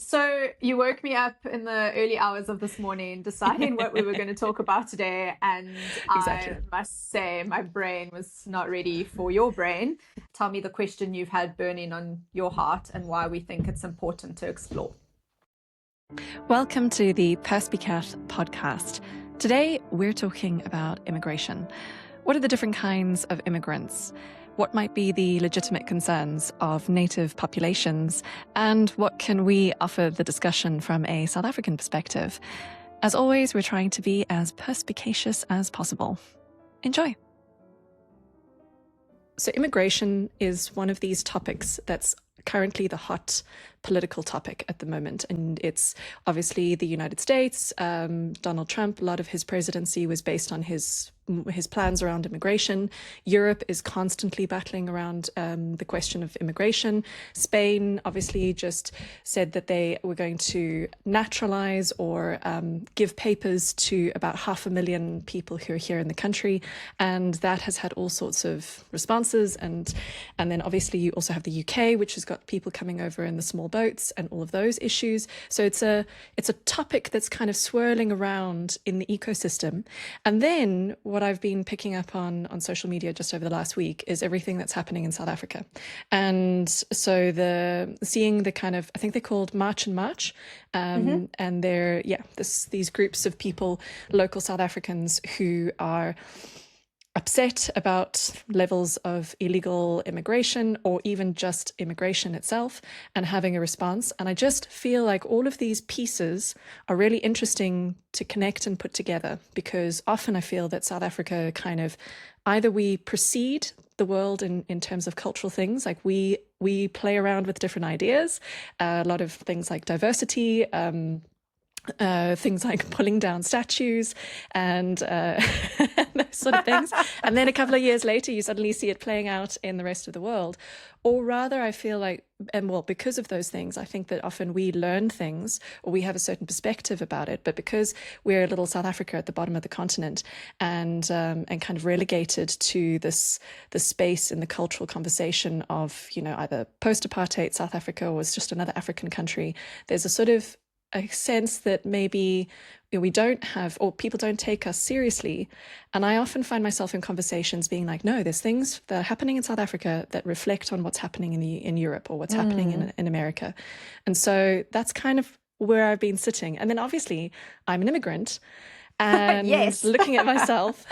So you woke me up in the early hours of this morning deciding what we were going to talk about today, and Exactly. I must say my brain was not ready for your brain. Tell me the question you've had burning on your heart and why we think it's important to explore. Welcome to the Perspicaz Podcast. Today, we're talking about immigration. What are the different kinds of immigrants? What might be the legitimate concerns of native populations? And what can we offer the discussion from a South African perspective? As always, we're trying to be as perspicacious as possible. Enjoy. So immigration is one of these topics that's currently the hot political topic at the moment. And it's obviously the United States. Donald Trump, a lot of his presidency was based on his plans around immigration. Europe is constantly battling around the question of immigration. Spain obviously just said that they were going to naturalize or give papers to about 500,000 people who are here in the country. And that has had all sorts of responses. And then obviously you also have the UK, which has got people coming over in the small boats and all of those issues. So it's a topic that's kind of swirling around in the ecosystem. And then what I've been picking up on social media just over the last week is everything that's happening in South Africa. And so seeing the kind of, I think they're called March and March. And they're, these groups of people, local South Africans who are upset about levels of illegal immigration or even just immigration itself and having a response. And I just feel like all of these pieces are really interesting to connect and put together, because often I feel that South Africa kind of either we precede the world in terms of cultural things, like we play around with different ideas, a lot of things like diversity, things like pulling down statues and those sort of things. And then a couple of years later, you suddenly see it playing out in the rest of the world. Or rather, I feel like, because of those things, I think that often we learn things or we have a certain perspective about it. But because we're a little South Africa at the bottom of the continent and kind of relegated to this space in the cultural conversation of, either post-apartheid South Africa was just another African country, there's a sort of a sense that maybe we don't have, or people don't take us seriously. And I often find myself in conversations being like, no, there's things that are happening in South Africa that reflect on what's happening in Europe or what's happening in America. And so that's kind of where I've been sitting. And then obviously I'm an immigrant and Yes. looking at myself.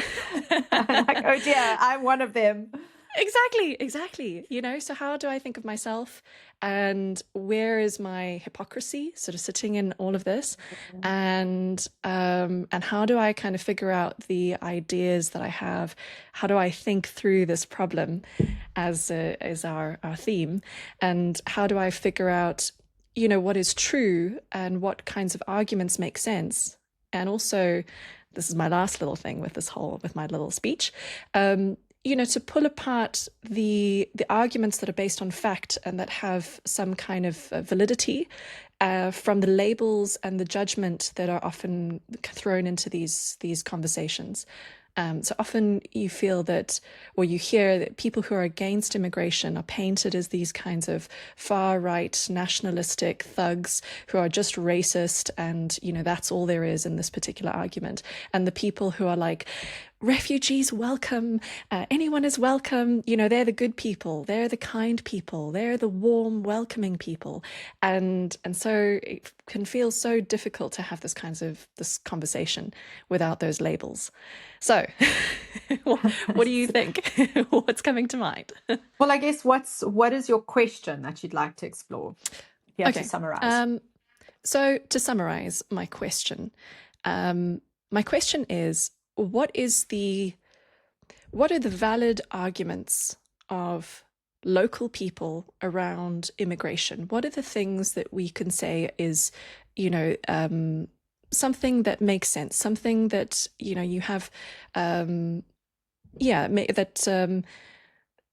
I'm like, oh dear, I'm one of them. Exactly. So how do I think of myself and where is my hypocrisy sort of sitting in all of this? And how do I kind of figure out the ideas that I have? How do I think through this problem as our theme? And how do I figure out, what is true and what kinds of arguments make sense? And also, this is my last little thing with my little speech, to pull apart the arguments that are based on fact and that have some kind of validity from the labels and the judgment that are often thrown into these conversations. So often you feel that, or you hear that people who are against immigration are painted as these kinds of far-right nationalistic thugs who are just racist, and that's all there is in this particular argument. And the people who are like, refugees welcome, anyone is welcome, they're the good people, they're the kind people, they're the warm, welcoming people. And so it can feel so difficult to have this conversation without those labels. So what do you think? What's coming to mind? Well, I guess what is your question that you'd like to explore? Yeah, okay. To summarize. So to summarize my question is, what are the valid arguments of local people around immigration? What are the things that we can say is, something that makes sense, something that, you have,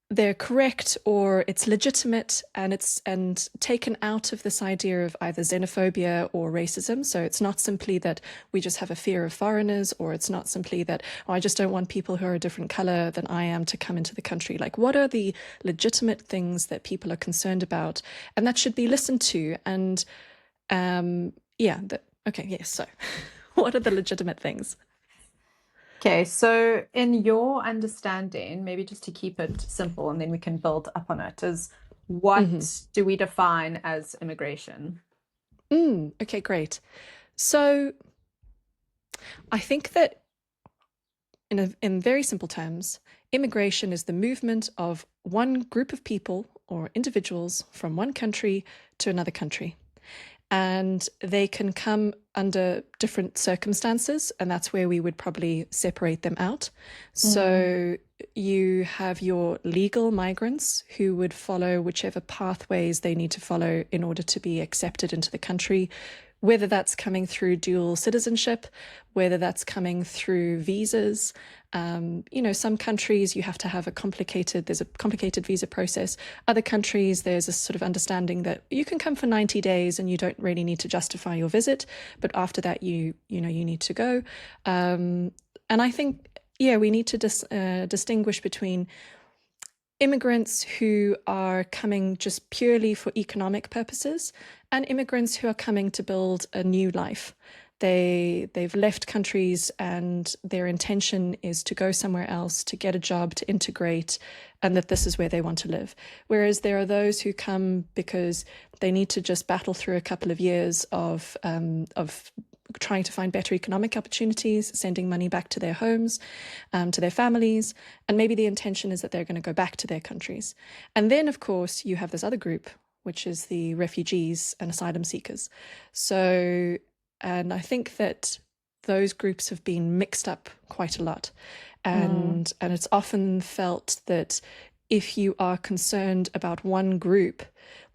they're correct or it's legitimate and taken out of this idea of either xenophobia or racism. So it's not simply that we just have a fear of foreigners, or it's not simply that, I just don't want people who are a different color than I am to come into the country. Like, what are the legitimate things that people are concerned about and that should be listened to? And Okay, yes. So what are the legitimate things? Okay, so in your understanding, maybe just to keep it simple and then we can build up on it, is what do we define as immigration? Okay, great. So I think that in very simple terms, immigration is the movement of one group of people or individuals from one country to another country. And they can come under different circumstances, and that's where we would probably separate them out. So you have your legal migrants who would follow whichever pathways they need to follow in order to be accepted into the country, whether that's coming through dual citizenship, whether that's coming through visas. Some countries you have to have there's a complicated visa process. Other countries, there's a sort of understanding that you can come for 90 days and you don't really need to justify your visit. But after that, you need to go. And I think, we need to distinguish between immigrants who are coming just purely for economic purposes and immigrants who are coming to build a new life. They've left countries and their intention is to go somewhere else, to get a job, to integrate, and that this is where they want to live. Whereas there are those who come because they need to just battle through a couple of years of trying to find better economic opportunities, sending money back to their homes, to their families, and maybe the intention is that they're going to go back to their countries. And then, of course, you have this other group, which is the refugees and asylum seekers. And I think that those groups have been mixed up quite a lot. And it's often felt that if you are concerned about one group,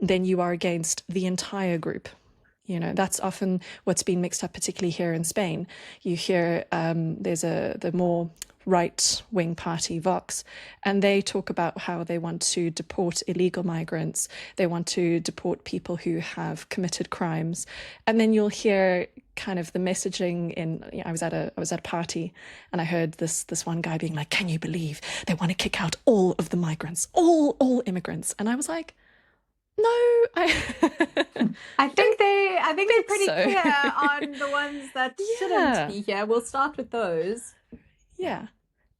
then you are against the entire group. That's often what's been mixed up, particularly here in Spain. You hear there's the more right-wing party, Vox, and they talk about how they want to deport illegal migrants. They want to deport people who have committed crimes. And then you'll hear kind of the messaging I was at a party and I heard this one guy being like, "Can you believe they want to kick out all of the migrants, all immigrants?" And I was like, no, I think they're pretty clear on the ones that shouldn't be here. We'll start with those. Yeah,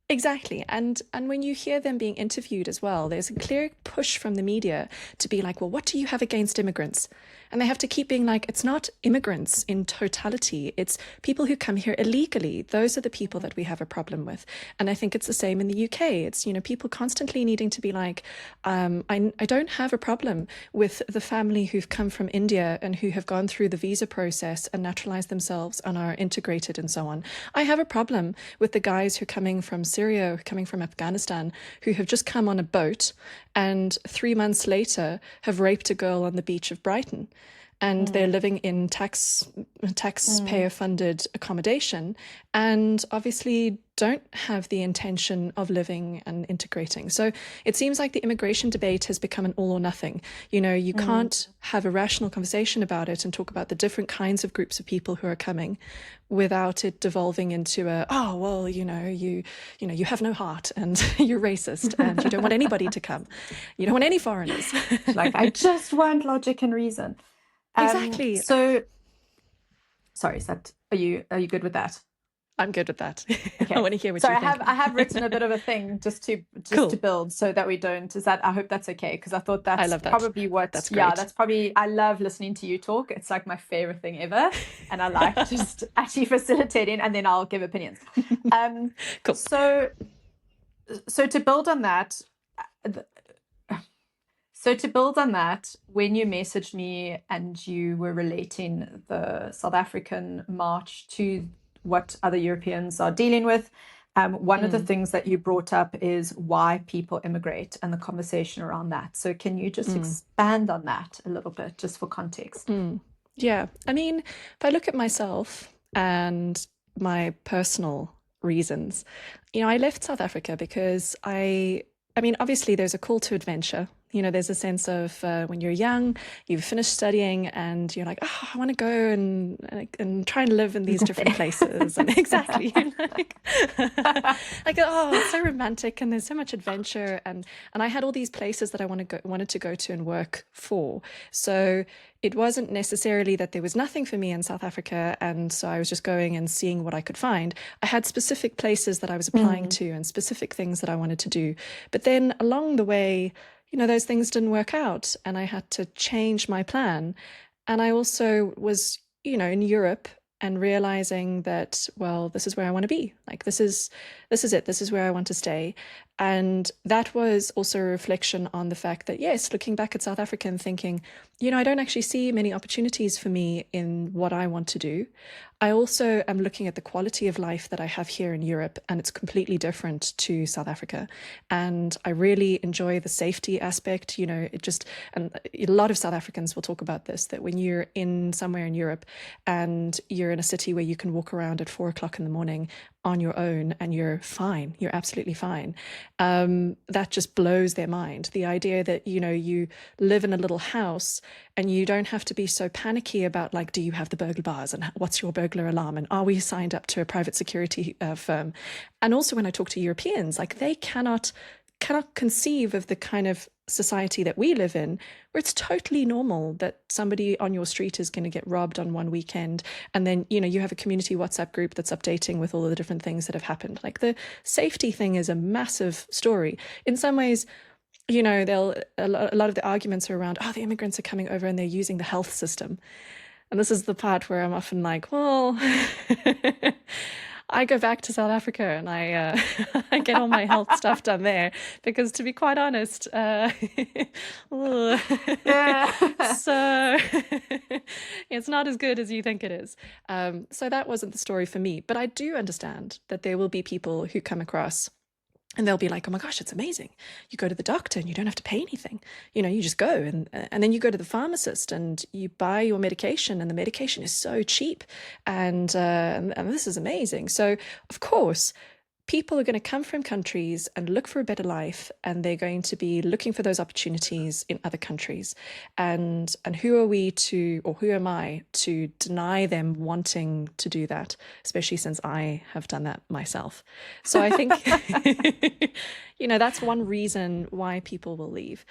exactly. And when you hear them being interviewed as well, there's a clear push from the media to be like, well, what do you have against immigrants? And they have to keep being like, it's not immigrants in totality. It's people who come here illegally. Those are the people that we have a problem with. And I think it's the same in the UK. It's, people constantly needing to be like, I don't have a problem with the family who've come from India and who have gone through the visa process and naturalized themselves and are integrated and so on. I have a problem with the guys who are coming from Syria, who are coming from Afghanistan, who have just come on a boat and 3 months later have raped a girl on the beach of Brighton. And they're living in taxpayer-funded accommodation and obviously don't have the intention of living and integrating. So it seems like the immigration debate has become an all or nothing. You can't have a rational conversation about it and talk about the different kinds of groups of people who are coming without it devolving into you have no heart and you're racist and you don't want anybody to come. You don't want any foreigners. Like, I just want logic and reason. Exactly. So, sorry, are you good with that? I'm good with that. Okay. I want to hear what you think. I have written a bit of a thing just to build so that we don't. I hope that's okay, because I thought I love that. Probably what. That's great. Yeah, that's probably. I love listening to you talk. It's like my favorite thing ever, and I like just actually facilitating, and then I'll give opinions. Cool. So to build on that. So to build on that, when you messaged me and you were relating the South African march to what other Europeans are dealing with, one of the things that you brought up is why people immigrate and the conversation around that. So can you just expand on that a little bit, just for context? Yeah. I mean, if I look at myself and my personal reasons, I left South Africa because obviously there's a call to adventure There's a sense of when you're young, you've finished studying and you're like, oh, I want to go and try and live in these different places. And exactly, you're like, oh, it's so romantic and there's so much adventure. And I had all these places that I wanted to go to and work for. So it wasn't necessarily that there was nothing for me in South Africa, and so I was just going and seeing what I could find. I had specific places that I was applying to and specific things that I wanted to do. But then along the way, those things didn't work out and I had to change my plan. And I also was, in Europe and realizing that, well, this is where I want to be. Like, this is it. This is where I want to stay. And that was also a reflection on the fact that, yes, looking back at South Africa and thinking, I don't actually see many opportunities for me in what I want to do. I also am looking at the quality of life that I have here in Europe, and it's completely different to South Africa. And I really enjoy the safety aspect. And a lot of South Africans will talk about this, that when you're in somewhere in Europe and you're in a city where you can walk around at 4 o'clock in the morning on your own and you're fine, you're absolutely fine. That just blows their mind. The idea that, you live in a little house and you don't have to be so panicky about, like, do you have the burglar bars and what's your burglar alarm and are we signed up to a private security firm? And also when I talk to Europeans, like, they cannot conceive of the kind of society that we live in, where it's totally normal that somebody on your street is going to get robbed on one weekend. And then, you have a community WhatsApp group that's updating with all of the different things that have happened. Like, the safety thing is a massive story. In some ways, a lot of the arguments are around, the immigrants are coming over and they're using the health system. And this is the part where I'm often like, well, I go back to South Africa and I I get all my health stuff done there because, to be quite honest, so it's not as good as you think it is. So that wasn't the story for me. But I do understand that there will be people who come across and they'll be like, oh my gosh, it's amazing. You go to the doctor and you don't have to pay anything. You just go and then you go to the pharmacist and you buy your medication and the medication is so cheap. And this is amazing. So, of course, people are going to come from countries and look for a better life, and they're going to be looking for those opportunities in other countries. And who are we to, or who am I to deny them wanting to do that, especially since I have done that myself. So I think, that's one reason why people will leave.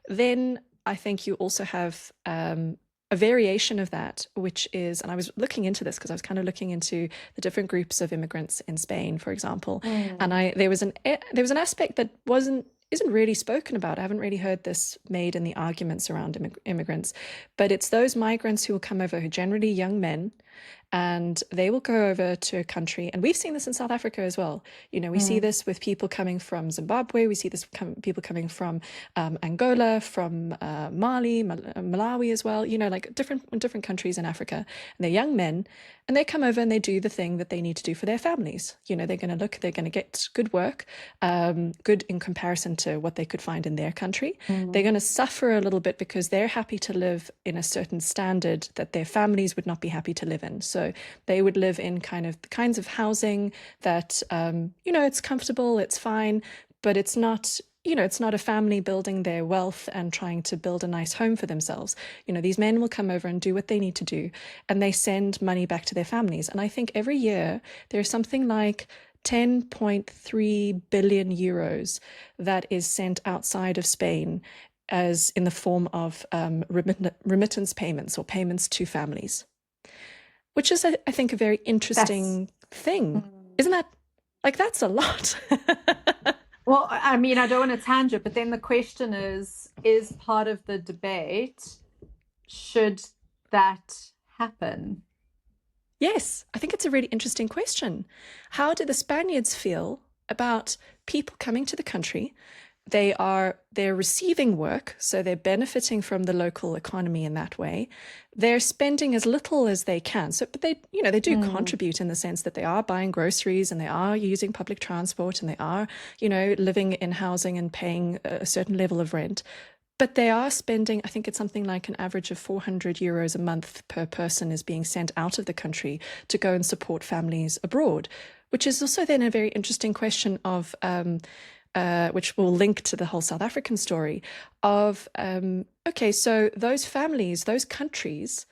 Then I think you also have a variation of that, which is, and I was looking into this because I was kind of looking into the different groups of immigrants in Spain, for example, and there was an aspect that isn't really spoken about. I haven't really heard this made in the arguments around immigrants, but it's those migrants who will come over, who are generally young men, and they will go over to a country. And we've seen this in South Africa as well. We see this with people coming from Zimbabwe. We see this people coming from Angola, from Mali, Malawi as well, like different countries in Africa. And they're young men and they come over and they do the thing that they need to do for their families. They're going to get good work, good in comparison to what they could find in their country. They're going to suffer a little bit because they're happy to live in a certain standard that their families would not be happy to live in. So they would live in the kinds of housing that, it's comfortable, it's fine, but it's not, it's not a family building their wealth and trying to build a nice home for themselves. These men will come over and do what they need to do, and they send money back to their families. And I think every year there's something like 10.3 billion euros that is sent outside of Spain as in the form of remittance payments or payments to families, which is, I think, a very interesting thing. Isn't that, that's a lot? Well, I mean, I don't want to tangent, but then the question is part of the debate, should that happen? Yes, I think it's a really interesting question. How do the Spaniards feel about people coming to the country? They're receiving work, so they're benefiting from the local economy in that way. They're spending as little as they can. So, but they do contribute in the sense that they are buying groceries and they are using public transport and they are, living in housing and paying a certain level of rent. But they are spending, I think it's something like an average of 400 euros a month per person is being sent out of the country to go and support families abroad, which is also then a very interesting question of, which will link to the whole South African story of, okay, so those families, those countries,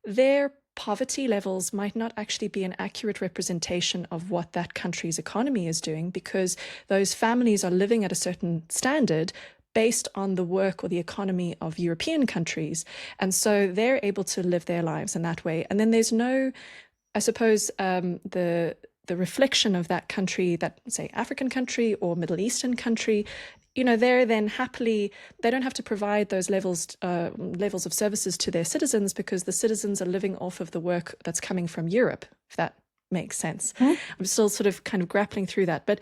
their poverty levels might not actually be an accurate representation of what that country's economy is doing, because those families are living at a certain standard based on the work or the economy of European countries. And so they're able to live their lives in that way. And then there's no, I suppose, the reflection of that country, that, say, African country or Middle Eastern country, they're then happily, they don't have to provide those levels of services to their citizens, because the citizens are living off of the work that's coming from Europe, if that makes sense. Mm-hmm. I'm still sort of kind of grappling through that. But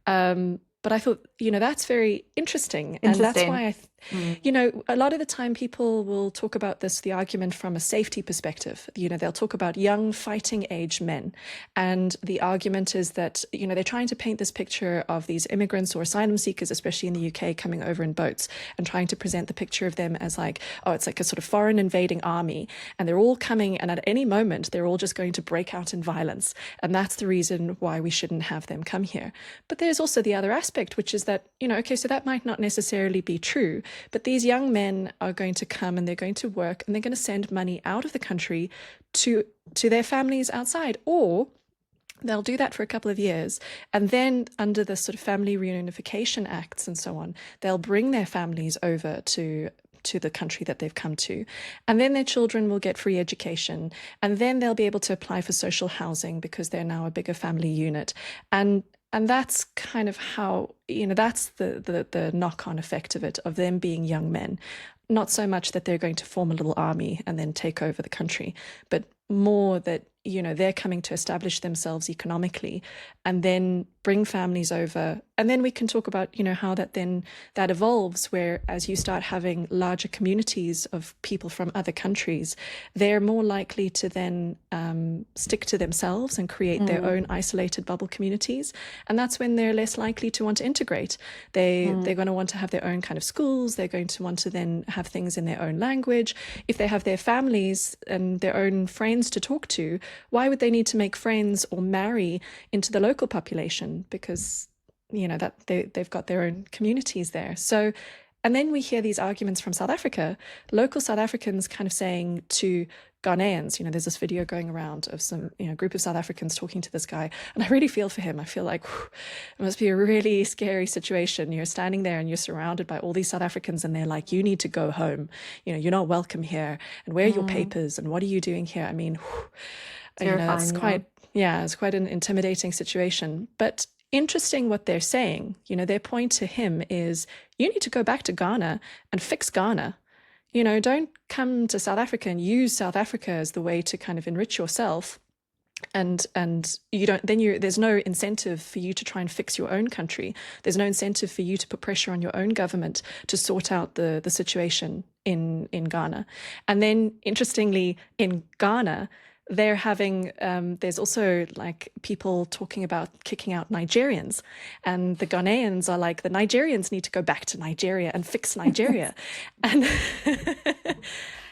I thought, that's very interesting. And that's why a lot of the time people will talk about this, the argument from a safety perspective. They'll talk about young fighting age men. And the argument is that, they're trying to paint this picture of these immigrants or asylum seekers, especially in the UK, coming over in boats, and trying to present the picture of them as like, oh, it's like a sort of foreign invading army. And they're all coming, and at any moment, they're all just going to break out in violence. And that's the reason why we shouldn't have them come here. But there's also the other aspect, which is that, okay, so that might not necessarily be true. But these young men are going to come and they're going to work, and they're going to send money out of the country to their families outside, or they'll do that for a couple of years. And then under the sort of family reunification acts and so on, they'll bring their families over to the country that they've come to. And then their children will get free education. And then they'll be able to apply for social housing because they're now a bigger family unit. And that's kind of how, that's the knock-on effect of it, of them being young men. Not so much that they're going to form a little army and then take over the country, but more that, they're coming to establish themselves economically and then bring families over. And then we can talk about, how that evolves, where as you start having larger communities of people from other countries, they're more likely to then stick to themselves and create their own isolated bubble communities. And that's when they're less likely to want to integrate. They're going to want to have their own kind of schools. They're going to want to then have things in their own language. If they have their families and their own friends to talk to, why would they need to make friends or marry into the local population? Because, that they've got their own communities there. So, and then we hear these arguments from South Africa, local South Africans kind of saying to Ghanaians, there's this video going around of some, group of South Africans talking to this guy. And I really feel for him. I feel like it must be a really scary situation. You're standing there and you're surrounded by all these South Africans, and they're like, you need to go home. You're not welcome here. And where are your papers? And what are you doing here? I mean, it's quite an intimidating situation. But interesting what they're saying. Their point to him is, you need to go back to Ghana and fix Ghana. Don't come to South Africa and use South Africa as the way to kind of enrich yourself. And there's no incentive for you to try and fix your own country. There's no incentive for you to put pressure on your own government to sort out the situation in Ghana. And then interestingly, in Ghana, they're having, there's also like people talking about kicking out Nigerians, and the Ghanaians are like, the Nigerians need to go back to Nigeria and fix Nigeria. And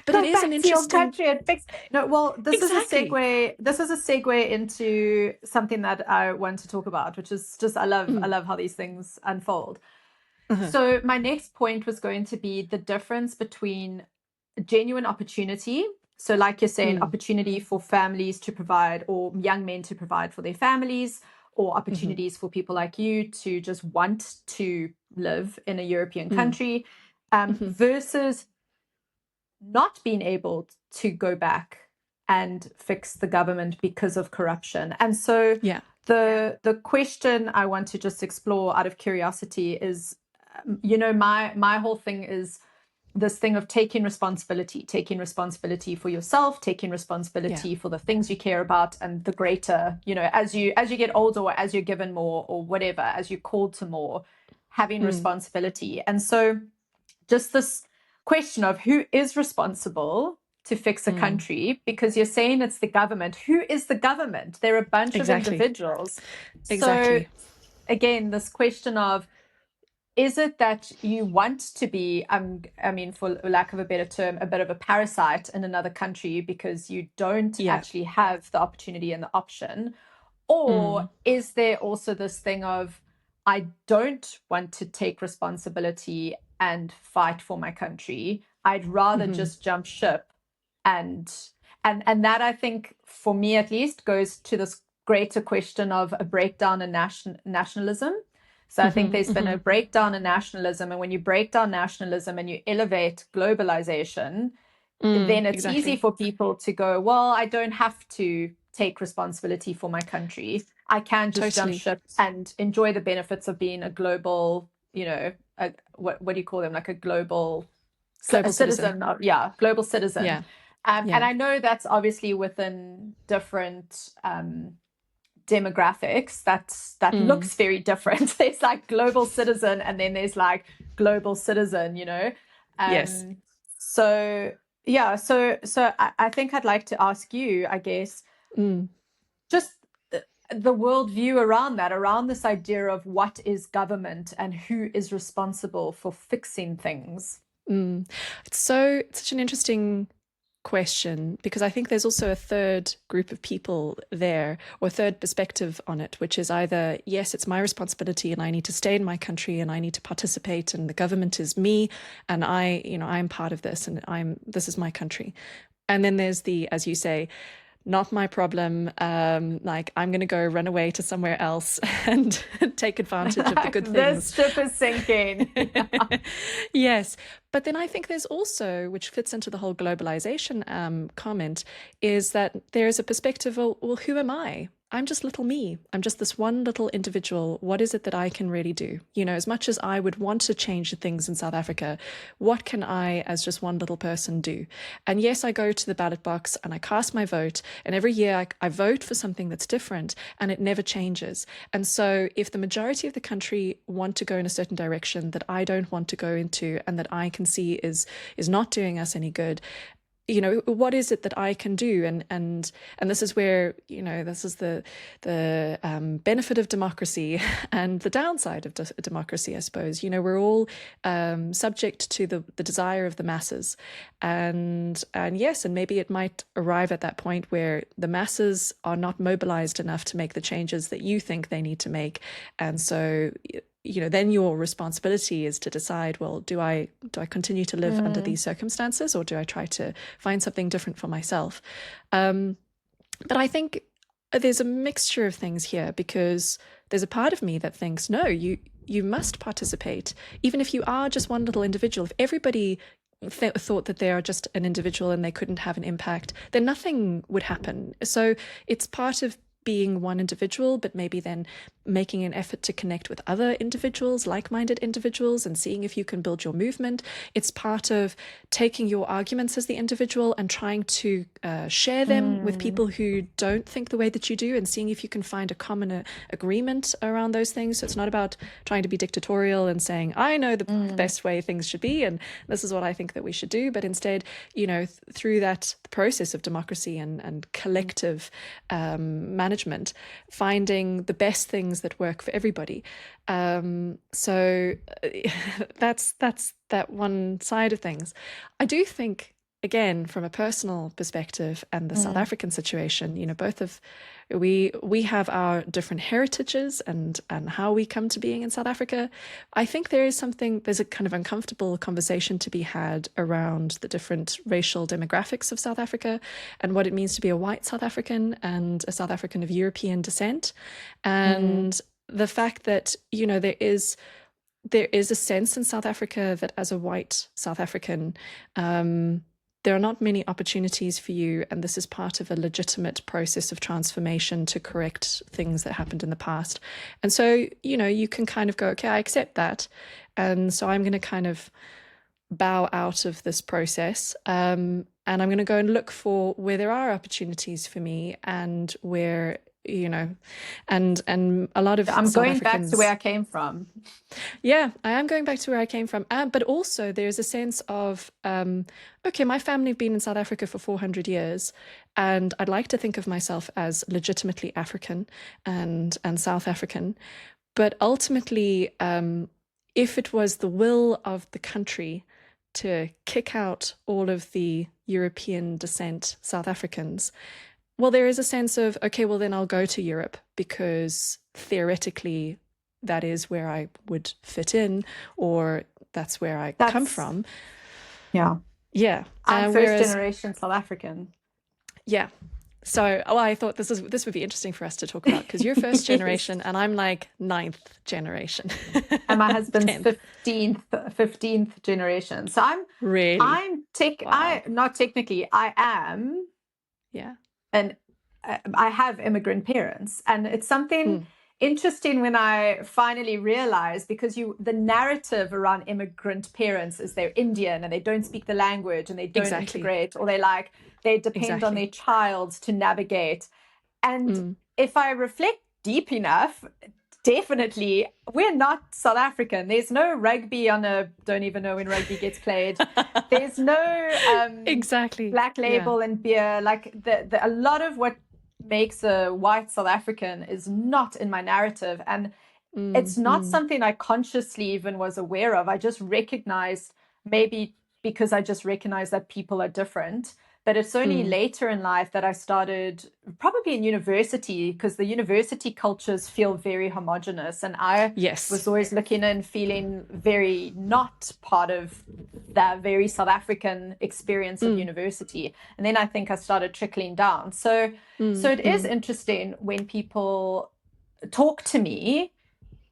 but go it is back an to interesting your country and fix. No, well, this Exactly. is a segue. This is a segue into something that I want to talk about, which is just I love how these things unfold. So my next point was going to be the difference between genuine opportunity. So like you're saying, opportunity for families to provide, or young men to provide for their families, or opportunities for people like you to just want to live in a European country, versus not being able to go back and fix the government because of corruption. And so the question I want to just explore out of curiosity is, my whole thing is this thing of taking responsibility for yourself, taking responsibility for the things you care about, and the greater, as you get older, or as you're given more, or whatever, as you're called to more, having responsibility. And so just this question of who is responsible to fix a country, because you're saying it's the government. Who is the government? They're a bunch of individuals. So again, this question of, is it that you want to be, for lack of a better term, a bit of a parasite in another country because you don't actually have the opportunity and the option? Or is there also this thing of, I don't want to take responsibility and fight for my country. I'd rather just jump ship. And that, I think, for me at least, goes to this greater question of a breakdown in nationalism. So I think there's been a breakdown in nationalism. And when you break down nationalism and you elevate globalization, then it's easy for people to go, well, I don't have to take responsibility for my country. I can just jump ship and enjoy the benefits of being a global, what do you call them? Like a global citizen. Global citizen. Yeah. And I know that's obviously within different demographics. That looks very different. There's like global citizen, and then there's like global citizen, Yes. So I think I'd like to ask you, I guess, just the worldview around this idea of what is government and who is responsible for fixing things. It's such an interesting question, because I think there's also a third group of people there, or third perspective on it, which is either, yes, it's my responsibility and I need to stay in my country and I need to participate and the government is me and I'm part of this and this is my country. And then there's the, as you say, not my problem, like I'm going to go run away to somewhere else and take advantage of the good things. This ship is sinking. Yes. But then I think there's also, which fits into the whole globalization comment, is that there's a perspective of, well, who am I? I'm just little me. I'm just this one little individual. What is it that I can really do? As much as I would want to change things in South Africa, what can I, as just one little person, do? And yes, I go to the ballot box and I cast my vote. And every year I vote for something that's different and it never changes. And so if the majority of the country want to go in a certain direction that I don't want to go into and that I can see is not doing us any good, what is it that I can do? And this is where, this is the benefit of democracy and the downside of democracy, I suppose. We're all subject to the desire of the masses. And yes, and maybe it might arrive at that point where the masses are not mobilized enough to make the changes that you think they need to make. And so then your responsibility is to decide, well, do I continue to live under these circumstances, or do I try to find something different for myself? But I think there's a mixture of things here, because there's a part of me that thinks, no, you must participate, even if you are just one little individual. If everybody thought that they are just an individual and they couldn't have an impact, then nothing would happen. So it's part of being one individual, but maybe then making an effort to connect with other individuals, like-minded individuals, and seeing if you can build your movement. It's part of taking your arguments as the individual and trying to share them with people who don't think the way that you do, and seeing if you can find a common agreement around those things. So it's not about trying to be dictatorial and saying, I know the best way things should be, and this is what I think that we should do. But instead, through that process of democracy and collective management, finding the best things that work for everybody. So that's that one side of things. I do think, again, from a personal perspective and the South African situation, both of we have our different heritages and how we come to being in South Africa. I think there's a kind of uncomfortable conversation to be had around the different racial demographics of South Africa and what it means to be a white South African and a South African of European descent. And the fact that, there is a sense in South Africa that as a white South African, there are not many opportunities for you, and this is part of a legitimate process of transformation to correct things that happened in the past. And so, you can kind of go, okay, I accept that, and so I'm going to kind of bow out of this process, and I'm going to go and look for where there are opportunities for me and where and a lot of I'm South going Africans, back to where I came from. Yeah, I am going back to where I came from. But also there's a sense of, okay, my family have been in South Africa for 400 years, and I'd like to think of myself as legitimately African and South African. But ultimately, if it was the will of the country to kick out all of the European descent South Africans, well, there is a sense of, okay, well, then I'll go to Europe, because theoretically that is where I would fit in, or that's where I come from. Yeah. Yeah. I'm first generation South African. Yeah. So, I thought this would be interesting for us to talk about, because you're first generation and I'm like 9th generation. And my husband's 15th generation. So I'm not technically, I am. Yeah. And I have immigrant parents. And it's something interesting when I finally realized, because the narrative around immigrant parents is they're Indian and they don't speak the language and they don't integrate, or they depend on their child to navigate. And if I reflect deep enough, definitely we're not South African. There's no rugby don't even know when rugby gets played. There's no Black Label and beer. Like a lot of what makes a white South African is not in my narrative, and it's not something I consciously even was aware of. I just recognized, maybe because I just recognized that people are different. But it's only later in life that I started, probably in university, because the university cultures feel very homogenous. And I was always looking and feeling very not part of that very South African experience of university. And then I think I started trickling down. So it is interesting when people talk to me,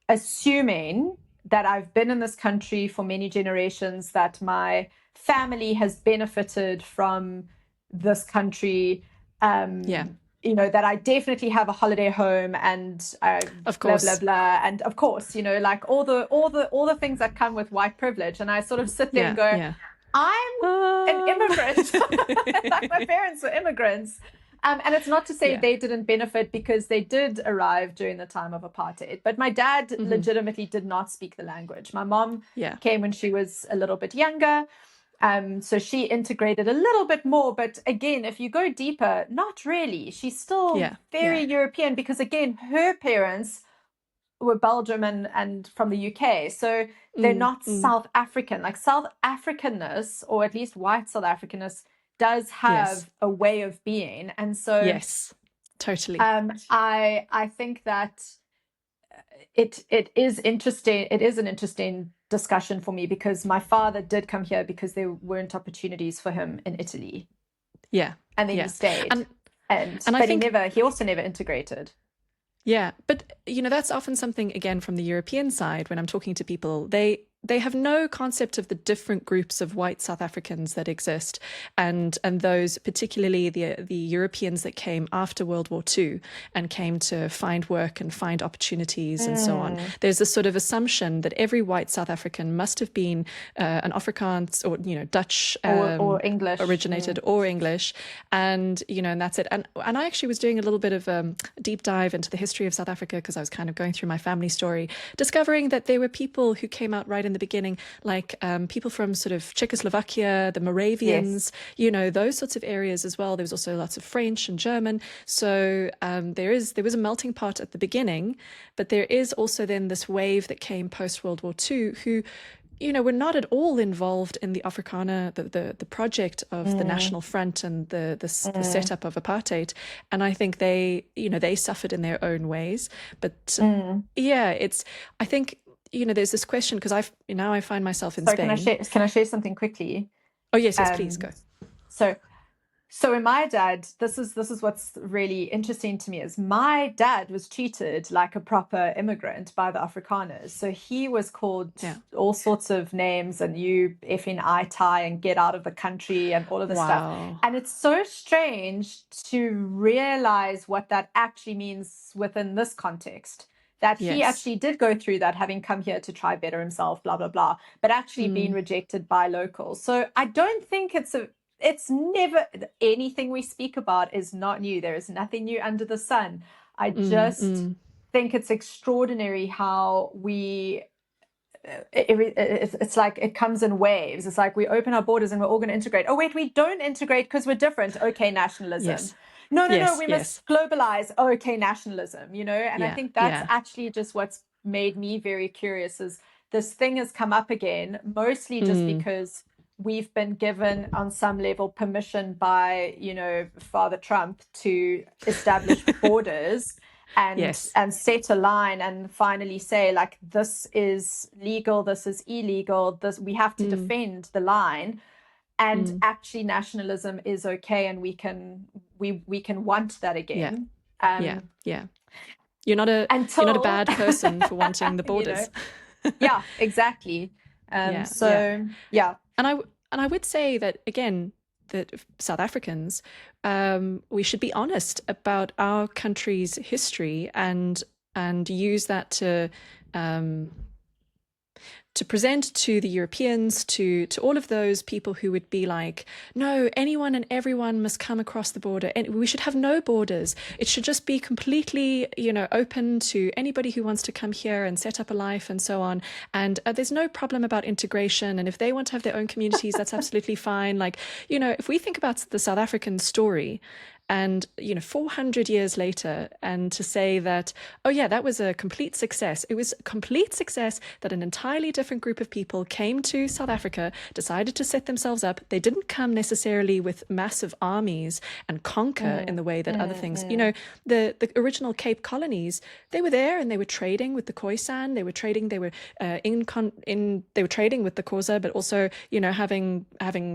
assuming that I've been in this country for many generations, that my family has benefited from this country, that I definitely have a holiday home, and of course, blah blah blah, and of course, like all the things that come with white privilege. And I sort of sit there and go, I'm an immigrant. Like my parents were immigrants. And it's not to say they didn't benefit, because they did arrive during the time of apartheid. But my dad legitimately did not speak the language. My mom came when she was a little bit younger. So she integrated a little bit more. But again, if you go deeper, not really. She's still very European, because again, her parents were Belgium and from the UK. So they're not South African. Like South Africanness, or at least white South Africanness, does have a way of being. And so totally. I think that it is interesting. It is an interesting discussion for me, because my father did come here because there weren't opportunities for him in Italy. And then he stayed. But he also never integrated. Yeah, but that's often something, again, from the European side. When I'm talking to people, they have no concept of the different groups of white South Africans that exist, and those, particularly the Europeans that came after World War II and came to find work and find opportunities and so on. There's this sort of assumption that every white South African must have been an Afrikaans or Dutch or English originated, or English, and and that's it. And I actually was doing a little bit of a deep dive into the history of South Africa, because I was kind of going through my family story, discovering that there were people who came out right in the beginning, like people from sort of Czechoslovakia, the Moravians, those sorts of areas as well. There was also lots of French and German. So there was a melting pot at the beginning, but there is also then this wave that came post World War II, who were not at all involved in the Afrikaner, the project of the National Front and the setup of apartheid. And I think they suffered in their own ways. But I think, there's this question, because I find myself in Spain. Can I share something quickly? Oh, yes, please go. So in my dad, this is what's really interesting to me, is my dad was treated like a proper immigrant by the Afrikaners. So he was called all sorts of names, and you effing tie and get out of the country and all of this stuff. And it's so strange to realize what that actually means within this context. That he actually did go through that, having come here to try better himself, blah, blah, blah, but actually being rejected by locals. So I don't think it's never, anything we speak about is not new. There is nothing new under the sun. I just think it's extraordinary how it's like it comes in waves. It's like we open our borders and we're all going to integrate. Oh, wait, we don't integrate because we're different. Okay, nationalism. No, we must globalize. Okay, nationalism, and I think that's actually just what's made me very curious, is this thing has come up again, mostly just because we've been given on some level permission by, Father Trump to establish borders. Yes. and set a line and finally say, like, this is legal, this is illegal, this, we have to defend the line. And actually nationalism is okay, and we can want that again. Yeah. You're not a bad person for wanting the borders. Yeah, exactly. And I would say that, again, that South Africans, we should be honest about our country's history and use that to present to the Europeans, to all of those people who would be like, no, anyone and everyone must come across the border, and we should have no borders. It should just be completely, open to anybody who wants to come here and set up a life and so on. And there's no problem about integration. And if they want to have their own communities, that's absolutely fine. Like, if we think about the South African story, and 400 years later, and to say that, oh yeah, that was a complete success. It was a complete success that an entirely different group of people came to South Africa, decided to set themselves up. They didn't come necessarily with massive armies and conquer in the way that other things, the original Cape colonies, they were there and they were trading with the Khoisan, they were trading with the Xhosa, but also, having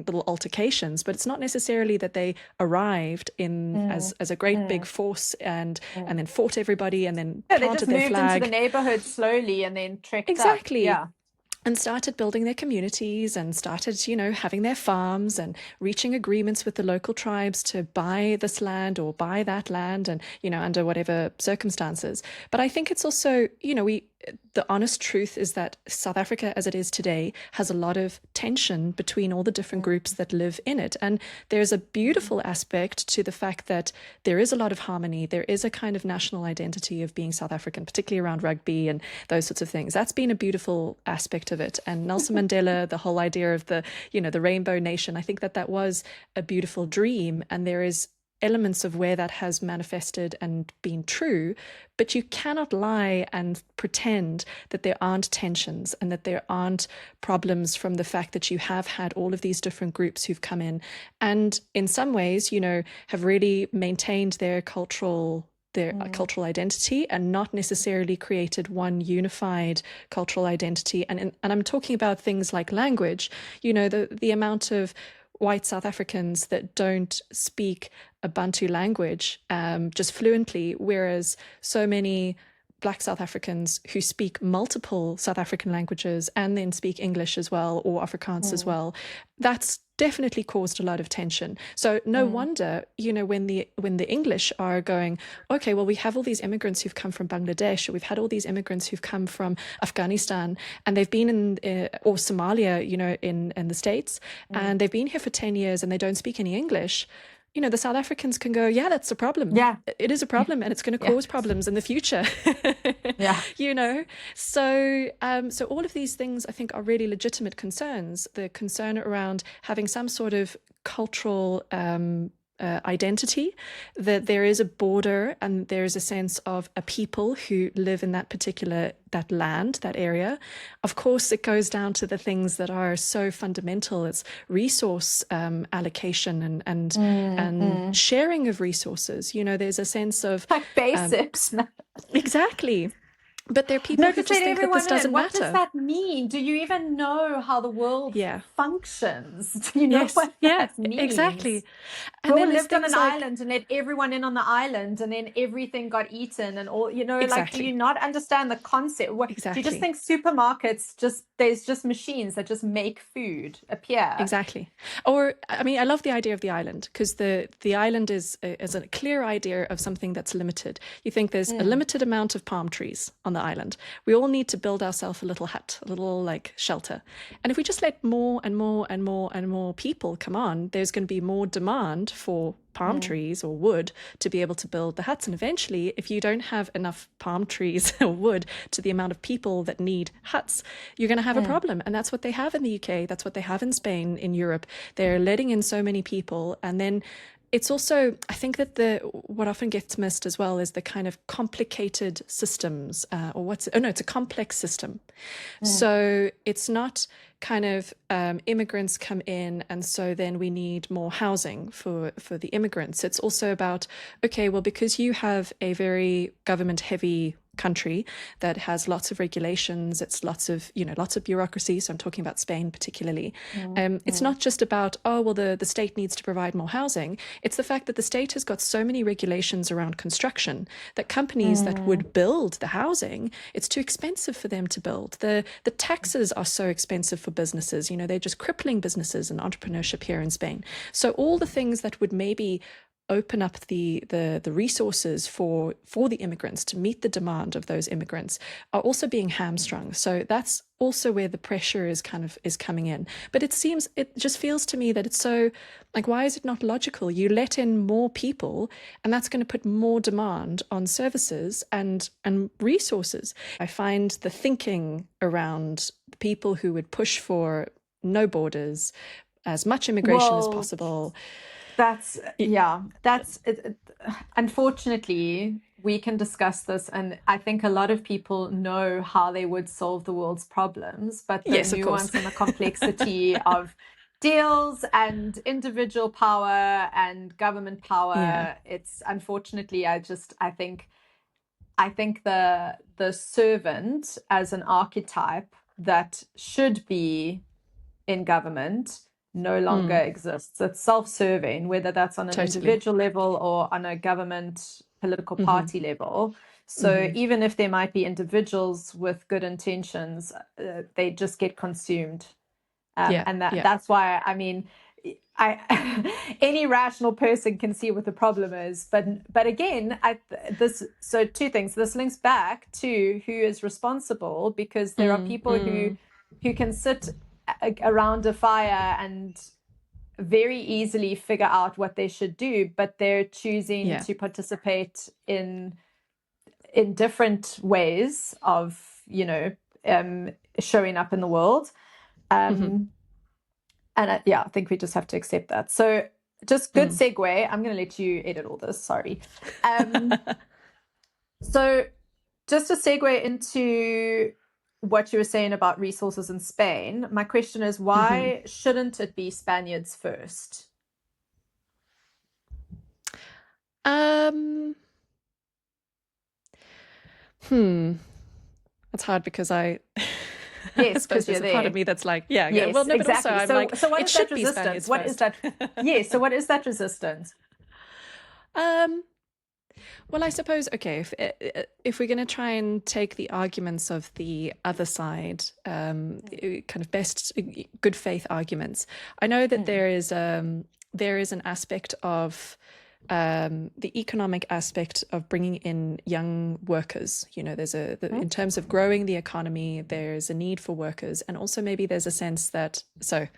little altercations. But it's not necessarily that they arrived in as a great big force and then fought everybody and then planted their flag. They just moved into the neighborhood slowly and then trekked exactly. up. Yeah. And started building their communities and started, having their farms and reaching agreements with the local tribes to buy this land or buy that land and, under whatever circumstances. But I think it's also, the honest truth is that South Africa, as it is today, has a lot of tension between all the different groups that live in it. And there's a beautiful aspect to the fact that there is a lot of harmony. There is a kind of national identity of being South African, particularly around rugby and those sorts of things. That's been a beautiful aspect of it. And Nelson Mandela, the whole idea of the rainbow nation, I think that was a beautiful dream. And there is elements of where that has manifested and been true, but you cannot lie and pretend that there aren't tensions and that there aren't problems from the fact that you have had all of these different groups who've come in and in some ways, have really maintained their cultural identity and not necessarily created one unified cultural identity. And I'm talking about things like language, the amount of white South Africans that don't speak a Bantu language just fluently, whereas so many Black South Africans who speak multiple South African languages and then speak English as well or Afrikaans as well, that's definitely caused a lot of tension. So no wonder, when the English are going, okay, well, we have all these immigrants who've come from Bangladesh, or we've had all these immigrants who've come from Afghanistan, and they've been or Somalia, in the States, and they've been here for 10 years and they don't speak any English. The South Africans can go, yeah, that's a problem. Yeah. It is a problem and it's going to cause problems in the future. Yeah. So all of these things I think are really legitimate concerns. The concern around having some sort of cultural identity, that there is a border and there is a sense of a people who live in that land, that area. Of course, it goes down to the things that are so fundamental. It's resource allocation and sharing of resources. There's a sense of like basics. Exactly. But there are people who just think that this doesn't matter. What does that mean? Do you even know how the world functions? Do you know what that means? Exactly. And we all lived on an island and let everyone in on the island and then everything got eaten and all, like, do you not understand the concept? Do you just think supermarkets, there's just machines that just make food appear? Exactly. Or, I love the idea of the island because the island is a clear idea of something that's limited. You think there's a limited amount of palm trees on the island. We all need to build ourselves a little hut, a little like shelter. And if we just let more and more and more and more people come on, there's going to be more demand for palm trees or wood to be able to build the huts. And eventually, if you don't have enough palm trees or wood to the amount of people that need huts, you're going to have a problem. And that's what they have in the UK. That's what they have in Spain, in Europe. They're letting in so many people. And then it's also, I think that what often gets missed as well is the kind of complicated systems, it's a complex system. So it's not kind of immigrants come in and so then we need more housing for the immigrants. It's also about, okay, well, because you have a very government heavy country that has lots of regulations, it's lots of bureaucracy. So I'm talking about Spain particularly. It's not just about, oh, well, the state needs to provide more housing. It's the fact that the state has got so many regulations around construction that companies that would build the housing, it's too expensive for them to build. The taxes are so expensive for businesses. They're just crippling businesses and entrepreneurship here in Spain. So all the things that would maybe open up the resources for the immigrants to meet the demand of those immigrants are also being hamstrung. So that's also where the pressure is coming in. But it just feels to me that it's so, like, why is it not logical? You let in more people and that's going to put more demand on services and resources. I find the thinking around people who would push for no borders, as much immigration as possible. That's unfortunately, we can discuss this, and I think a lot of people know how they would solve the world's problems, but the nuance and the complexity of deals and individual power and government power, it's unfortunately, I think the servant as an archetype that should be in government no longer exists. It's self-serving, whether that's on an individual level or on a government political party level. So even if there might be individuals with good intentions, they just get consumed. That's why, I mean, any rational person can see what the problem is. But again, so two things. This links back to who is responsible, because there are people who can sit around a fire and very easily figure out what they should do, but they're choosing to participate in different ways of showing up in the world. And I think we just have to accept that. So just good segue. I'm going to let you edit all this. Sorry. So just a segue into what you were saying about resources in Spain. My question is, why shouldn't it be Spaniards first? That's hard because I yes, suppose there's a part of me that's like, yes, well, no, but exactly. Also I'm so what it is should that be resistance? Spaniards What first. is that? So what is that resistance? Well, I suppose, okay, if we're going to try and take the arguments of the other side, kind of best good faith arguments, I know that there is an aspect of the economic aspect of bringing in young workers. There's in terms of growing the economy, there's a need for workers, and also maybe there's a sense that. So,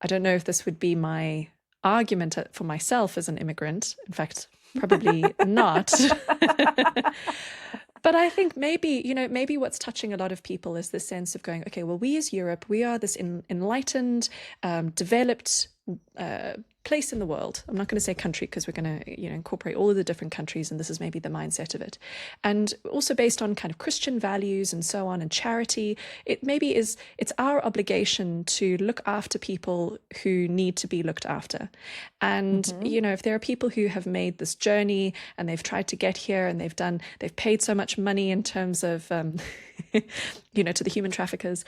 I don't know if this would be my argument for myself as an immigrant. In fact, probably not. But I think maybe what's touching a lot of people is this sense of going, okay, well, we as Europe, we are this enlightened, developed place in the world. I'm not going to say country because we're going to incorporate all of the different countries, and this is maybe the mindset of it. And also based on kind of Christian values and so on, and charity, it's our obligation to look after people who need to be looked after. And if there are people who have made this journey and they've tried to get here and they've paid so much money in terms of to the human traffickers,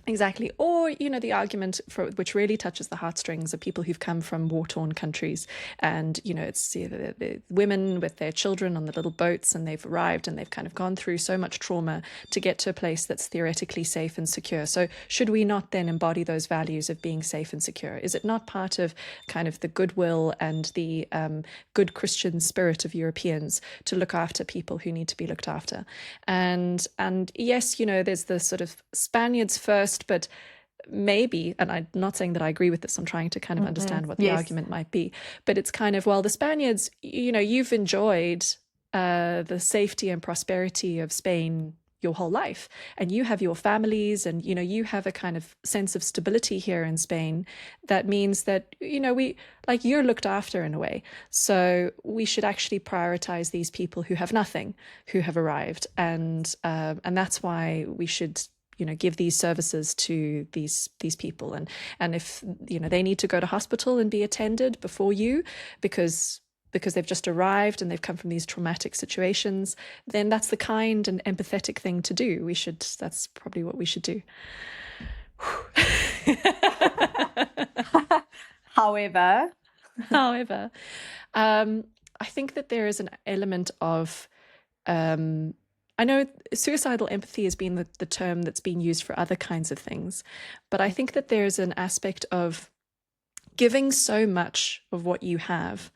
Exactly. Or, the argument which really touches the heartstrings of people who've come from war-torn countries. And, it's the women with their children on the little boats, and they've arrived and they've kind of gone through so much trauma to get to a place that's theoretically safe and secure. So should we not then embody those values of being safe and secure? Is it not part of kind of the goodwill and the good Christian spirit of Europeans to look after people who need to be looked after? And yes, there's the sort of Spaniards first, but maybe, and I'm not saying that I agree with this, I'm trying to kind of understand what the argument might be, but it's kind of, well, the Spaniards, you've enjoyed the safety and prosperity of Spain your whole life, and you have your families, and you have a kind of sense of stability here in Spain. That means that we, like, you're looked after in a way. So we should actually prioritize these people who have nothing, who have arrived, and that's why we should give these services to these people. And if they need to go to hospital and be attended before you because they've just arrived and they've come from these traumatic situations, then that's the kind and empathetic thing to do. That's probably what we should do. However, I think that there is an element of, I know suicidal empathy has been the term that's been used for other kinds of things, but I think that there's an aspect of giving so much of what you have,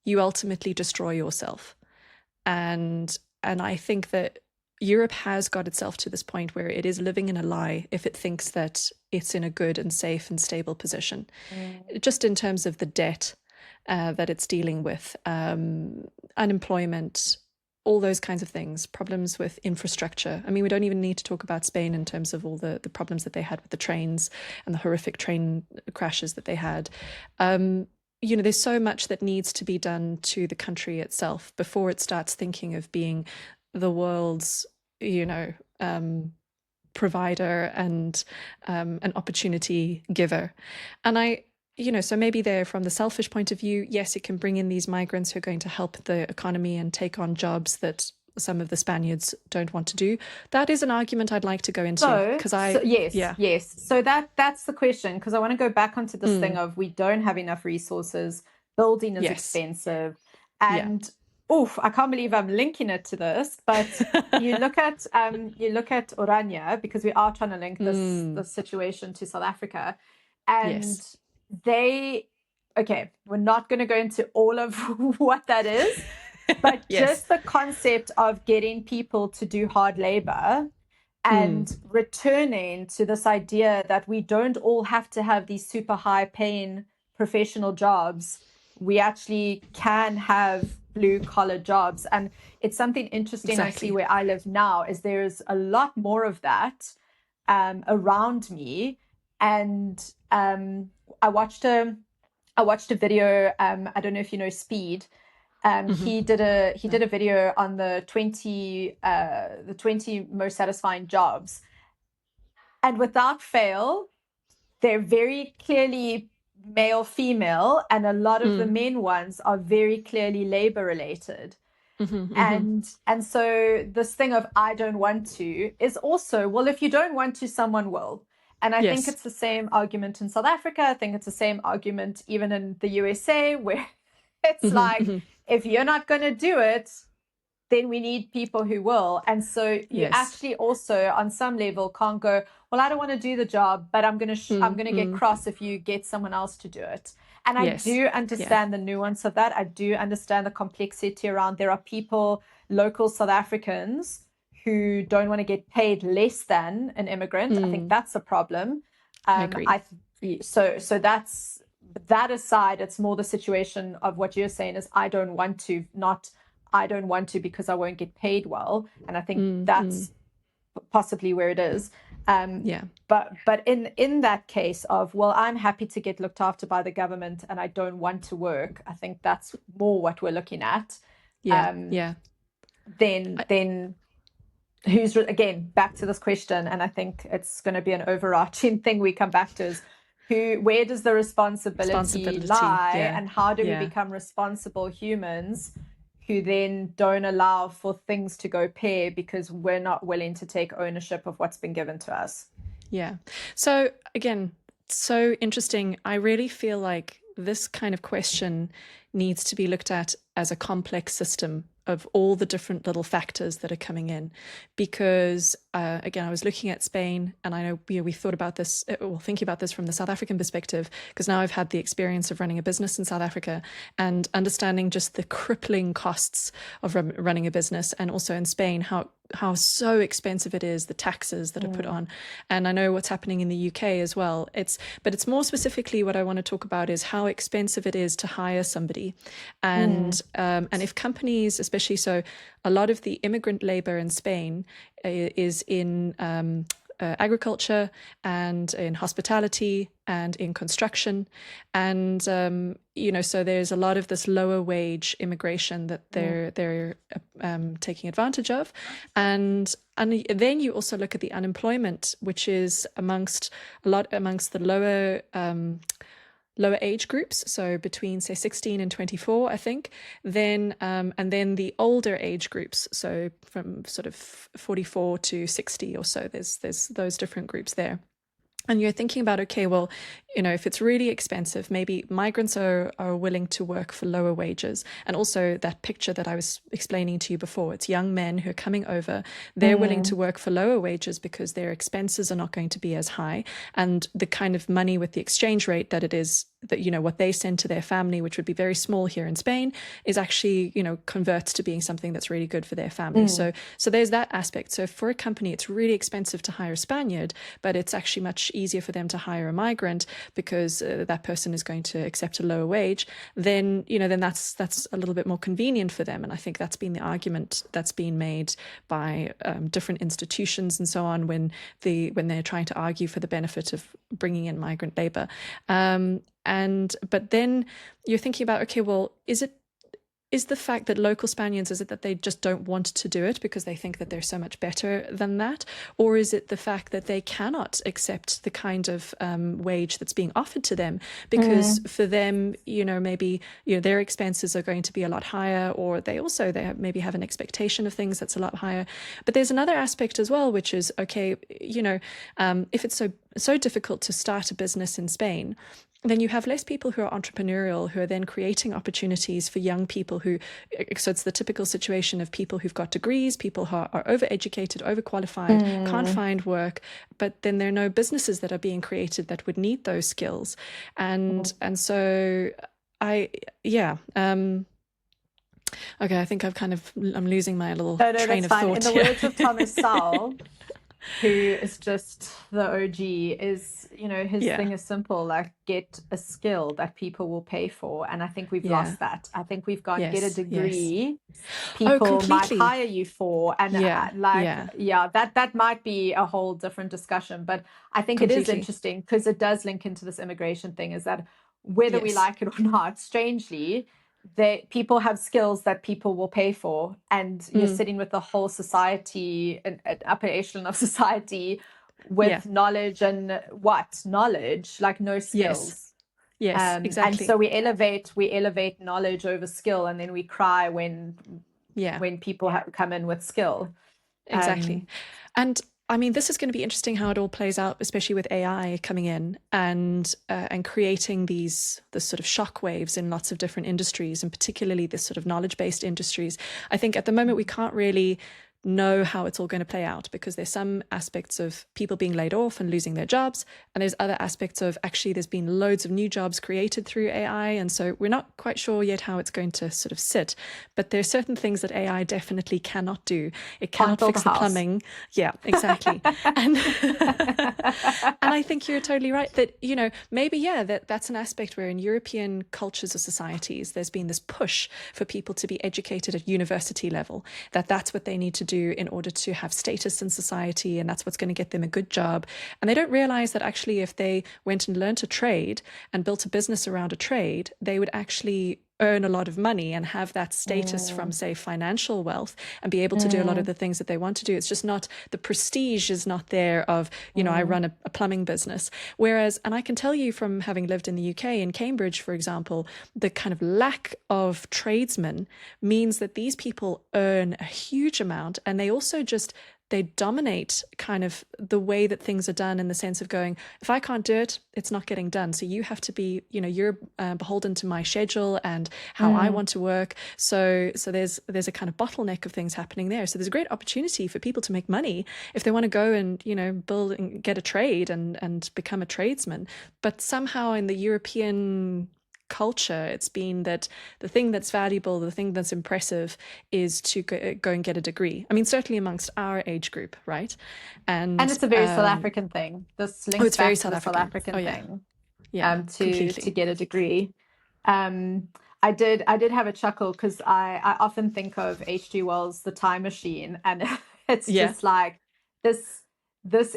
you ultimately destroy yourself. And I think that Europe has got itself to this point where it is living in a lie if it thinks that it's in a good and safe and stable position, just in terms of the debt that it's dealing with, unemployment, all those kinds of things, problems with infrastructure. I mean, we don't even need to talk about Spain in terms of all the problems that they had with the trains and the horrific train crashes that they had. There's so much that needs to be done to the country itself before it starts thinking of being the world's, provider and an opportunity giver. And so maybe there, from the selfish point of view, yes, it can bring in these migrants who are going to help the economy and take on jobs that some of the Spaniards don't want to do. That is an argument I'd like to go into. Yes. So that's the question, because I want to go back onto this thing of we don't have enough resources, building is expensive, and I can't believe I'm linking it to this, but you look at Oranje, because we are trying to link this situation to South Africa, and we're not going to go into all of what that is, but just the concept of getting people to do hard labor and returning to this idea that we don't all have to have these super high paying professional jobs. We actually can have blue collar jobs. And it's something interesting I see where I live now, is there's a lot more of that around me. And I watched a video. I don't know if you know Speed. He did a video on the 20 most satisfying jobs, and without fail, they're very clearly male, female, and a lot of the men ones are very clearly labor related. And so this thing of I don't want to is also, well, if you don't want to, someone will. And I think it's the same argument in South Africa. I think it's the same argument even in the USA, where it's like, if you're not going to do it, then we need people who will. And so you actually also, on some level, can't go, well, I don't want to do the job, but I'm going to get cross if you get someone else to do it. And I do understand the nuance of that. I do understand the complexity around, there are people, local South Africans, who don't want to get paid less than an immigrant. I think that's a problem. I agree. So that's, that aside, it's more the situation of what you're saying is I don't want to because I won't get paid well. And I think that's possibly where it is. But in that case of, well, I'm happy to get looked after by the government and I don't want to work, I think that's more what we're looking at. Then who's, again, back to this question, and I think it's going to be an overarching thing we come back to, is where does the responsibility lie, and how do we become responsible humans who then don't allow for things to go pear because we're not willing to take ownership of what's been given to us? So again, so interesting. I really feel like this kind of question needs to be looked at as a complex system of all the different little factors that are coming in, because again, I was looking at Spain, and I know we thought about this, thinking about this from the South African perspective, because now I've had the experience of running a business in South Africa and understanding just the crippling costs of running a business, and also in Spain how so expensive it is, the taxes that are put on. And I know what's happening in the UK as well. But it's more specifically what I want to talk about is how expensive it is to hire somebody be. And if companies, especially, so a lot of the immigrant labor in Spain is in agriculture and in hospitality and in construction, and so there's a lot of this lower wage immigration that they're taking advantage of, and then you also look at the unemployment, which is amongst the lower age groups, so between say 16 and 24, I think, then and then the older age groups, so from sort of 44 to 60 or so, there's those different groups there. And you're thinking about, okay, well, if it's really expensive, maybe migrants are willing to work for lower wages. And also that picture that I was explaining to you before, it's young men who are coming over. They're willing to work for lower wages because their expenses are not going to be as high. And the kind of money with the exchange rate that it is, that, what they send to their family, which would be very small here in Spain, is actually, converts to being something that's really good for their family. So there's that aspect. So for a company, it's really expensive to hire a Spaniard, but it's actually much easier for them to hire a migrant because that person is going to accept a lower wage. Then that's a little bit more convenient for them. And I think that's been the argument that's been made by different institutions and so on when they're trying to argue for the benefit of bringing in migrant labor. But then you're thinking about, okay, well, is the fact that local Spaniards, is it that they just don't want to do it because they think that they're so much better than that? Or is it the fact that they cannot accept the kind of wage that's being offered to them because for them, maybe their expenses are going to be a lot higher, or they maybe have an expectation of things that's a lot higher. But there's another aspect as well, which is, okay, if it's so difficult to start a business in Spain, then you have less people who are entrepreneurial, who are then creating opportunities for young people so it's the typical situation of people who've got degrees, people who are overeducated, overqualified, can't find work, but then there are no businesses that are being created that would need those skills. And so okay, I think I'm losing my little train of thought. In the words of Thomas Sowell, who is just the OG, is his thing is simple, like get a skill that people will pay for. And I think we've lost that. I think we've gone, get a degree people might hire you for, and that might be a whole different discussion. But I think it is interesting because it does link into this immigration thing, is that whether we like it or not, strangely, people have skills that people will pay for, and you're sitting with the whole society, an upper echelon of society, with knowledge and knowledge, like no skills. Yes, exactly. And so we elevate knowledge over skill, and then we cry when people come in with skill. Exactly. And I mean, this is going to be interesting how it all plays out, especially with AI coming in and creating the sort of shockwaves in lots of different industries, and particularly this sort of knowledge-based industries. I think at the moment we can't really know how it's all going to play out, because there's some aspects of people being laid off and losing their jobs, and there's other aspects of actually there's been loads of new jobs created through AI, and so we're not quite sure yet how it's going to sort of sit. But there's certain things that AI definitely cannot do. It cannot fix the plumbing. Yeah, exactly. and I think you're totally right that maybe that's an aspect where in European cultures or societies there's been this push for people to be educated at university level, that's what they need to do in order to have status in society, and that's what's going to get them a good job. And they don't realize that actually if they went and learned a trade and built a business around a trade, they would actually earn a lot of money and have that status from, say, financial wealth, and be able to do a lot of the things that they want to do. It's just not, the prestige is not there of, I run a plumbing business. Whereas, and I can tell you from having lived in the UK, in Cambridge, for example, the kind of lack of tradesmen means that these people earn a huge amount, and they also they dominate kind of the way that things are done, in the sense of going, if I can't do it, it's not getting done. So you have to be, you're beholden to my schedule and how I want to work. So there's a kind of bottleneck of things happening there. So there's a great opportunity for people to make money if they want to go and, build and get a trade and become a tradesman. But somehow in the European culture, it's been that the thing that's valuable, the thing that's impressive, is to go and get a degree. I mean, certainly amongst our age group, right? And it's a very South African thing. This links back to the South African thing. Yeah, to get a degree. I I did have a chuckle because I often think of H.G. Wells' The Time Machine, and it's Yeah. just like this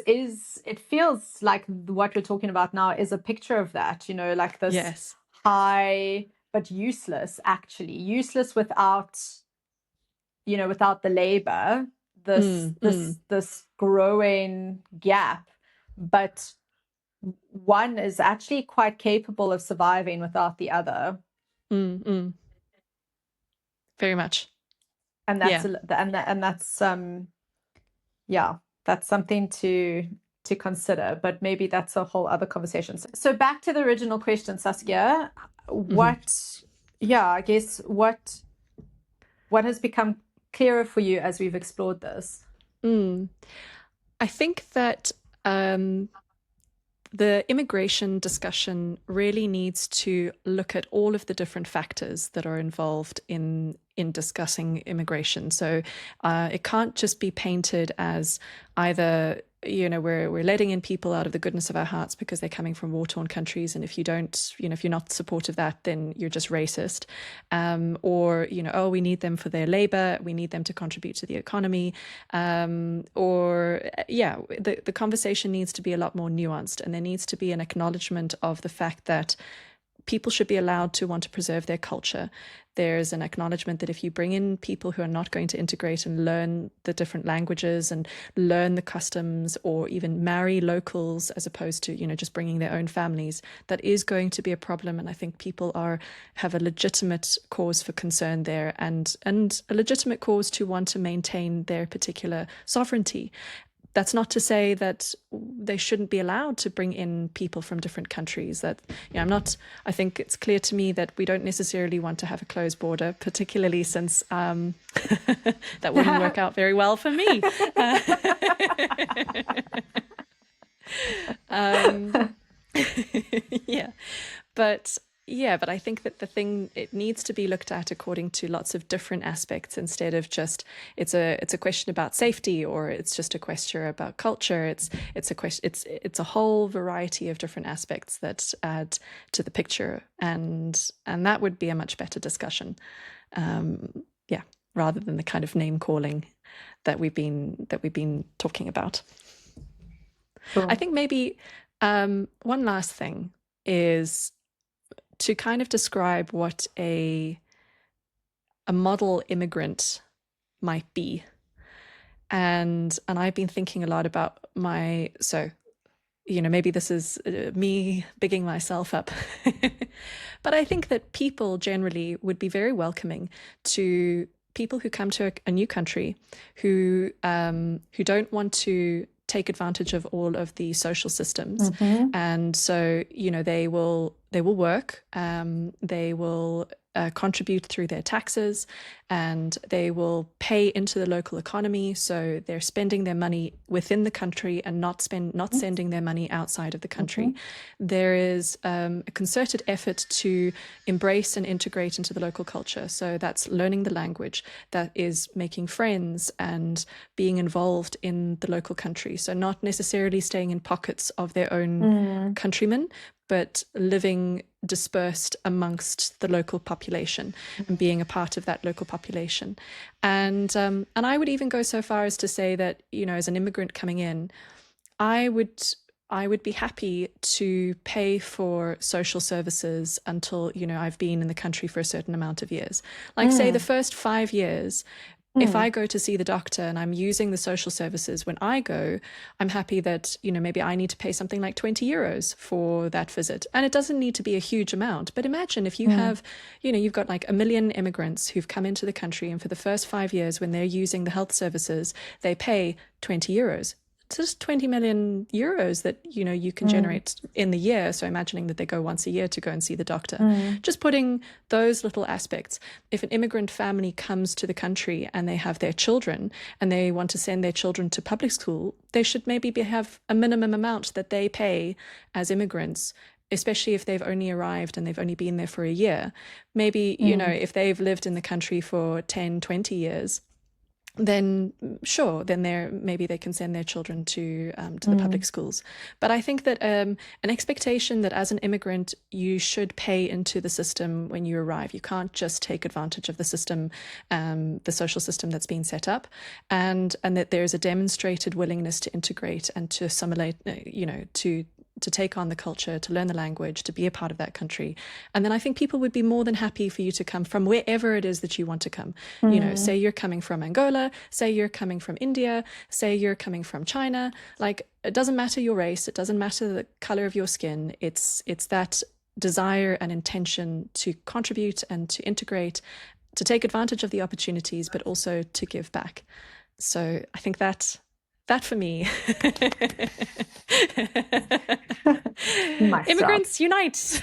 is, it feels like what we're talking about now is a picture of that, like this Yes. high but useless, actually useless without, without the labor, this growing gap, but one is actually quite capable of surviving without the other. Very much. And that's and that's yeah, that's something to consider, but maybe that's a whole other conversation. So back to the original question, Saskia, I guess what has become clearer for you as we've explored this? I think that the immigration discussion really needs to look at all of the different factors that are involved in discussing immigration. So it can't just be painted as either, we're letting in people out of the goodness of our hearts because they're coming from war-torn countries, and if you don't, if you're not supportive of that, then you're just racist. Or, we need them for their labor, we need them to contribute to the economy. The conversation needs to be a lot more nuanced, and there needs to be an acknowledgement of the fact that people should be allowed to want to preserve their culture. There's an acknowledgement that if you bring in people who are not going to integrate and learn the different languages and learn the customs, or even marry locals as opposed to, just bringing their own families, that is going to be a problem. And I think people have a legitimate cause for concern there, and a legitimate cause to want to maintain their particular sovereignty. That's not to say that they shouldn't be allowed to bring in people from different countries. I think it's clear to me that we don't necessarily want to have a closed border, particularly since that wouldn't work out very well for me. But I think that it needs to be looked at according to lots of different aspects, instead of just it's a question about safety, or it's just a question about culture. It's a whole variety of different aspects that add to the picture, and that would be a much better discussion. Rather than the kind of name calling that we've been talking about. Cool. I think maybe one last thing is to kind of describe what a model immigrant might be. And I've been thinking a lot about maybe this is me bigging myself up, but I think that people generally would be very welcoming to people who come to a new country, who don't want to take advantage of all of the social systems. And so, they will work, they will contribute through their taxes, and they will pay into the local economy. So they're spending their money within the country and not sending their money outside of the country. There is a concerted effort to embrace and integrate into the local culture. So that's learning the language, that is making friends and being involved in the local country. So not necessarily staying in pockets of their own countrymen, but living dispersed amongst the local population and being a part of that local population. And I would even go so far as to say that, as an immigrant coming in, I would be happy to pay for social services until, I've been in the country for a certain amount of years. Like say the first 5 years, if I go to see the doctor and I'm using the social services when I go, I'm happy that, maybe I need to pay something like 20 euros for that visit. And it doesn't need to be a huge amount. But imagine if you have, you've got like 1 million immigrants who've come into the country, and for the first 5 years when they're using the health services, they pay 20 euros. It's just 20 million euros that, you can generate in the year. So imagining that they go once a year to go and see the doctor, just putting those little aspects. If an immigrant family comes to the country and they have their children and they want to send their children to public school, they should maybe have a minimum amount that they pay as immigrants, especially if they've only arrived and they've only been there for a year. Maybe, if they've lived in the country for 10, 20 years, then sure, then maybe they can send their children to the public schools. But I think that an expectation that as an immigrant you should pay into the system when you arrive. You can't just take advantage of the system, the social system that's been set up, and that there is a demonstrated willingness to integrate and to assimilate, to take on the culture, to learn the language, to be a part of that country. And then I think people would be more than happy for you to come from wherever it is that you want to come. Say you're coming from Angola, say you're coming from India, say you're coming from China. Like, it doesn't matter your race, it doesn't matter the color of your skin. It's that desire and intention to contribute and to integrate, to take advantage of the opportunities, but also to give back. So I think that for me. Immigrants unite.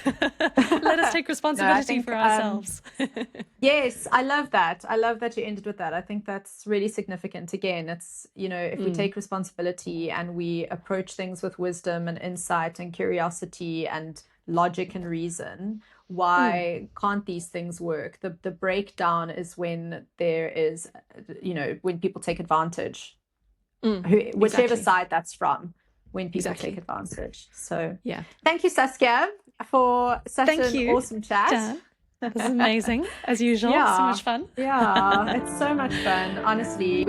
Let us take responsibility for ourselves. Yes, I love that. I love that you ended with that. I think that's really significant. Again, it's, if we take responsibility and we approach things with wisdom and insight and curiosity and logic and reason, why can't these things work? The breakdown is when there is, when people take advantage. Whichever side that's from, when people take advantage. So yeah, thank you, Saskia, for such an awesome chat. Dan. This is amazing, as usual. So much fun. Yeah, it's so much fun, honestly.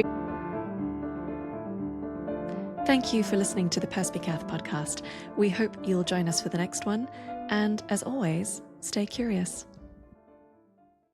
Thank you for listening to the Perspicaz Podcast. We hope you'll join us for the next one, and as always, stay curious.